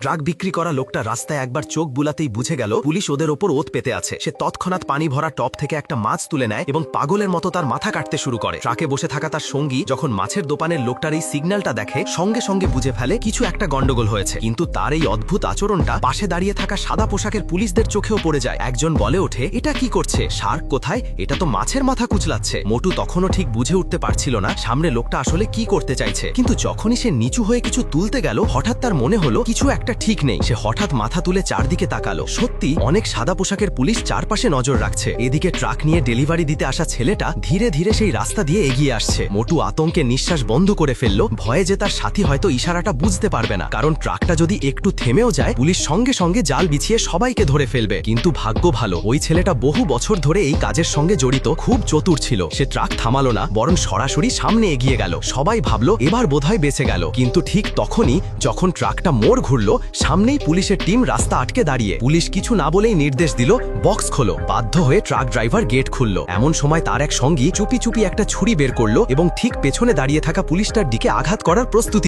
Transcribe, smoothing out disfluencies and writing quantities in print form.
Drug বিক্রি করা লোকটা রাস্তায় একবার চোখ বুলাতেই বুঝে গেল পুলিশ ওদের ওপর ওত পেতে আছে। সে তৎক্ষণাৎ পানি ভরা টপ থেকে একটা মাছ তুলে নেয় এবং পাগলের মতো তার মাথা কাটতে শুরু করে। ট্রাকে বসে থাকা তার সঙ্গী যখন মাছের দোকানের লোকটার এই সিগন্যালটা দেখে সঙ্গে সঙ্গে বুঝে ফেলে কিছু একটা গন্ডগোল হয়েছে। কিন্তু তার এই অদ্ভুত আচরণটা পাশে দাঁড়িয়ে থাকা সাদা পোশাকের পুলিশদের চোখেও পড়ে যায়। একজন বলে ওঠে, এটা কি করছে? শার্ক কোথায়? এটা তো মাছের মাথা কুচলাচ্ছে। মোটু তখনও ঠিক বুঝে উঠতে পারছিল না সামনে লোকটা আসলে কি করতে চাইছে। কিন্তু যখনই সে নিচু হয়ে কিছু তুলতে গেল হঠাৎ তার মনে হলো কিছু একটা ঠিক নেই। সে হঠাৎ মাথা তুলে চারদিকে তাকালো। সত্যি অনেক সাদা পোশাকের পুলিশ চারপাশে নজর রাখছে। এদিকে ট্রাক নিয়ে ডেলিভারি দিতে আসা ছেলেটা ধীরে ধীরে সেই রাস্তা দিয়ে এগিয়ে আসছে। মোটু আতঙ্কে নিঃশ্বাস বন্ধ করে ফেললো, ভয়ে যে তার সাথী হয়তো ইশারাটা বুঝতে পারবে না। কারণ ট্রাকটা যদি একটু থেমেও যায় পুলিশ সঙ্গে সঙ্গে জাল বিছিয়ে সবাইকে ধরে ফেলবে। কিন্তু ভাগ্য ভালো, ওই ছেলেটা বহু বছর ধরে এই কাজের সঙ্গে জড়িত, খুব চতুর ছিল। সে ট্রাক থামালো না, বরং সরাসরি সামনে এগিয়ে গেল। সবাই ভাবলো এবার বোধহয় বেঁচে গেল। কিন্তু ঠিক তখনই যখন ট্রাকটা মোড় ঘুরলো সামনেই পুলিশের টিম রাস্তা আটকে দাঁড়িয়ে। পুলিশ কিছু না বলেই নির্দেশ দিল, বক্স খোলো। বাধ্য হয়ে ট্রাক ড্রাইভার গেট খুলল। এমন সময় তার এক সঙ্গী চুপি চুপি একটা ছুরি বের করলো এবং ঠিক পেছনে দাঁড়িয়ে থাকা পুলিশটার দিকে আঘাত করার প্রস্তুতি